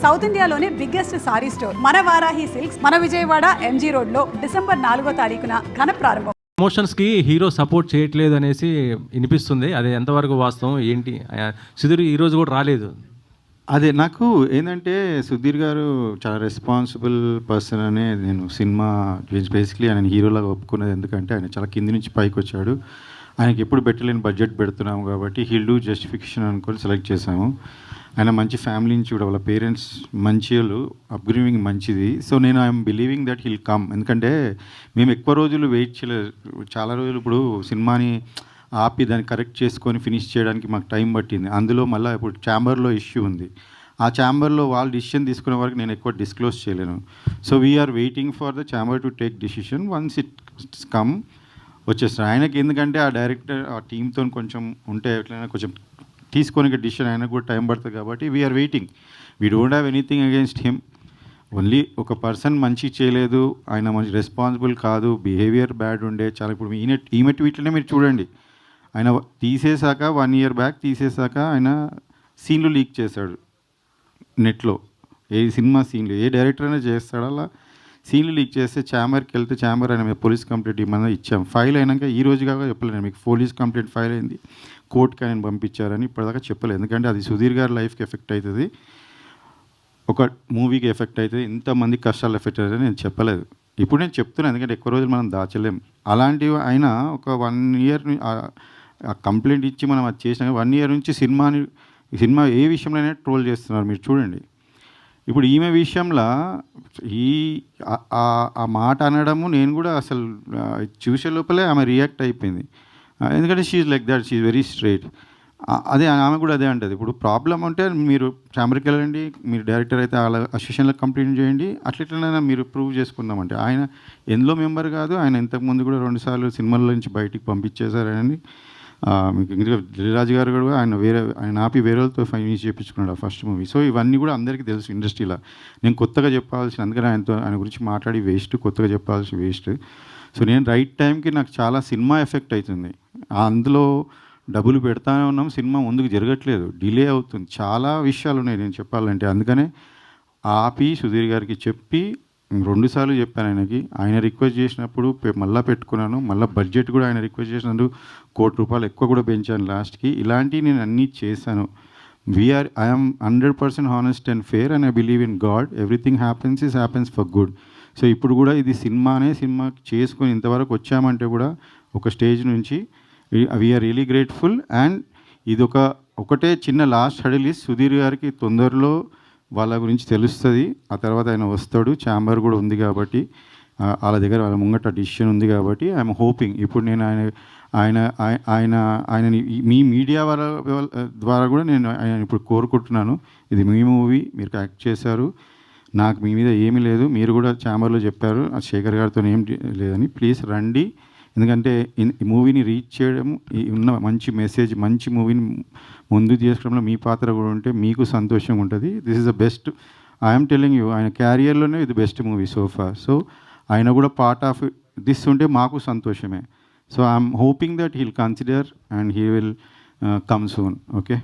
South ఇండియాలోనే biggest sorry store మన Varahi silks మన విజయవాడ ఎంజీ రోడ్ లో డిసెంబర్ 4వ తారీఖున ఘన ప్రారంభం. ప్రమోషన్స్కి హీరో సపోర్ట్ చేయట్లేదు అనేసి వినిపిస్తుంది. అది ఎంతవరకు వాస్తవం ఏంటి? సుధీర్ ఈరోజు కూడా రాలేదు. అదే నాకు ఏంటంటే సుధీర్ గారు చాలా రెస్పాన్సిబుల్ పర్సన్ అనే నేను సినిమా బేసిక్లీ ఆయన హీరోలాగా ఒప్పుకున్నది. ఎందుకంటే ఆయన చాలా కింది నుంచి పైకి వచ్చాడు. ఆయనకి ఎప్పుడు పెట్టలేని బడ్జెట్ పెడుతున్నాము కాబట్టి హీల్ డూ జస్టిఫికేషన్ అనుకొని సెలెక్ట్ చేసాము. ఆయన మంచి ఫ్యామిలీ నుంచి కూడా వాళ్ళ పేరెంట్స్ మంచి వాళ్ళు, అప్గ్రేవింగ్ మంచిది. సో నేను I'm believing that he'll come. ఎందుకంటే మేము ఎక్కువ రోజులు వెయిట్ చేయలేదు. చాలా రోజులు ఇప్పుడు సినిమాని ఆపి దాన్ని కరెక్ట్ చేసుకొని ఫినిష్ చేయడానికి మాకు టైం పట్టింది. అందులో మళ్ళీ ఇప్పుడు ఛాంబర్లో ఇష్యూ ఉంది. ఆ ఛాంబర్లో వాళ్ళు డిసిషన్ తీసుకునే వరకు నేను ఎక్కువ డిస్క్లోజ్ చేయలేను. So we're waiting for the chamber to take decision. Once it's come వచ్చేస్తారు ఆయనకి. ఎందుకంటే ఆ డైరెక్టర్ ఆ టీంతో కొంచెం ఉంటే ఎట్లయినా కొంచెం తీసుకొని డిసిషన్ ఆయనకు కూడా టైం పడుతుంది కాబట్టి we're waiting. We don't have anything against him. Only ఒక పర్సన్ మంచి చేయలేదు, ఆయన మంచి రెస్పాన్సిబుల్ కాదు, బిహేవియర్ బ్యాడ్ ఉండే చాలా. ఇప్పుడు ఈమె ట్వీట్లోనే మీరు చూడండి, ఆయన తీసేశాక 1 year బ్యాక్ తీసేశాక ఆయన సీన్లు లీక్ చేశాడు నెట్లో. ఏ సినిమా సీన్లు ఏ డైరెక్టర్ అయినా చేస్తాడు అలా సీన్లు లీక్ చేస్తే ఛాంబర్కి వెళ్తే ఛాంబర్ ఆయన పోలీస్ కంప్లైంట్ ఇవ్వమని ఇచ్చాం. ఫైల్ అయినాక ఈ రోజు కాక చెప్పలేను మీకు పోలీస్ కంప్లైంట్ ఫైల్ అయింది, కోర్టుకి ఆయన పంపించారని ఇప్పటిదాకా చెప్పలేదు. ఎందుకంటే అది సుధీర్ గారి లైఫ్కి ఎఫెక్ట్ అవుతుంది, ఒక మూవీకి ఎఫెక్ట్ అవుతుంది, ఇంతమంది కష్టాలు ఎఫెక్ట్ అవుతుంది నేను చెప్పలేదు. ఇప్పుడు నేను చెప్తున్నాను ఎందుకంటే ఎక్కువ రోజులు మనం దాచలేం. అలాంటివి ఆయన ఒక 1 year కంప్లైంట్ ఇచ్చి మనం అది చేసినా 1 year నుంచి సినిమా ఏ విషయంలోనే ట్రోల్ చేస్తున్నారు మీరు చూడండి. ఇప్పుడు ఈమె విషయంలో ఆ మాట అనడము నేను కూడా అసలు చూసే లోపలే ఆమె రియాక్ట్ అయిపోయింది. ఎందుకంటే she's like that, she's very straight. అదే ఆమె కూడా అదే అంటది. ఇప్పుడు ప్రాబ్లం అంటే మీరు ఛాంబర్కి వెళ్ళండి, మీరు డైరెక్టర్ అయితే వాళ్ళ అసోసియేషన్లో కంప్లైంట్ చేయండి, అట్లెట్లైనా మీరు ప్రూవ్ చేసుకుందామంటే ఆయన ఎందులో మెంబర్ కాదు. ఆయన ఇంతకుముందు కూడా 2 సార్లు సినిమాల నుంచి బయటికి పంపించేశారని మీకు ఇంకా దిల్రాజు గారు కూడా ఆయన ఆపి వేరే వాళ్ళతో ఫైనాన్స్ చేయించుకున్నాడు ఆ ఫస్ట్ మూవీ. సో ఇవన్నీ కూడా అందరికీ తెలుసు ఇండస్ట్రీలో. నేను కొత్తగా చెప్పాల్సిన, అందుకని ఆయన గురించి మాట్లాడి వేస్ట్, కొత్తగా చెప్పాల్సిన వేస్ట్. సో నేను రైట్ టైంకి నాకు చాలా సినిమా ఎఫెక్ట్ అవుతుంది. అందులో డబ్బులు పెడతానే ఉన్నాం, సినిమా ముందుకు జరగట్లేదు, డిలే అవుతుంది, చాలా విషయాలు ఉన్నాయి నేను చెప్పాలంటే. అందుకనే ఆపి సుధీర్ గారికి చెప్పి 2 సార్లు చెప్పాను ఆయనకి. ఆయన రిక్వెస్ట్ చేసినప్పుడు మళ్ళీ పెట్టుకున్నాను, మళ్ళీ బడ్జెట్ కూడా ఆయన రిక్వెస్ట్ చేసినందుకు ₹1,00,00,000 ఎక్కువ కూడా పెంచాను లాస్ట్కి. ఇలాంటివి నేను అన్నీ చేశాను. I'm 100% honest and fair and I believe in God. Everything happens for good. So ఇప్పుడు కూడా ఇది సినిమా చేసుకొని ఇంతవరకు వచ్చామంటే కూడా ఒక స్టేజ్ నుంచి వీఆర్ రియలీ గ్రేట్ఫుల్. అండ్ ఇది ఒకటే చిన్న లాస్ట్ హడిల్ ఇస్ సుధీర్ గారికి తొందరలో వాళ్ళ గురించి తెలుస్తుంది. ఆ తర్వాత ఆయన వస్తాడు, ఛాంబర్ కూడా ఉంది కాబట్టి వాళ్ళ దగ్గర వాళ్ళ ముంగట డిసిషన్ ఉంది కాబట్టి ఐఎమ్ హోపింగ్. ఇప్పుడు నేను ఆయనని మీ మీడియా ద్వారా కూడా నేను ఆయన ఇప్పుడు కోరుకుంటున్నాను, ఇది మీ మూవీ, మీరు యాక్ట్ చేశారు, నాకు మీ మీద ఏమీ లేదు, మీరు కూడా ఛాంబర్లో చెప్పారు శేఖర్ గారితో ఏం లేదని, ప్లీజ్ రండి. ఎందుకంటే ఈ మూవీని రీచ్ చేయడం, ఉన్న మంచి మెసేజ్, మంచి మూవీని ముందు తీసుకోవడంలో మీ పాత్ర కూడా ఉంటే మీకు సంతోషంగా ఉంటుంది. This is the best, I'm telling you, ఆయన క్యారియర్లోనే ఇది బెస్ట్ మూవీ సోఫార్. సో ఆయన కూడా పార్ట్ ఆఫ్ దిస్ ఉంటే మాకు సంతోషమే. So I'm hoping that heal consider and he will come soon. Okay.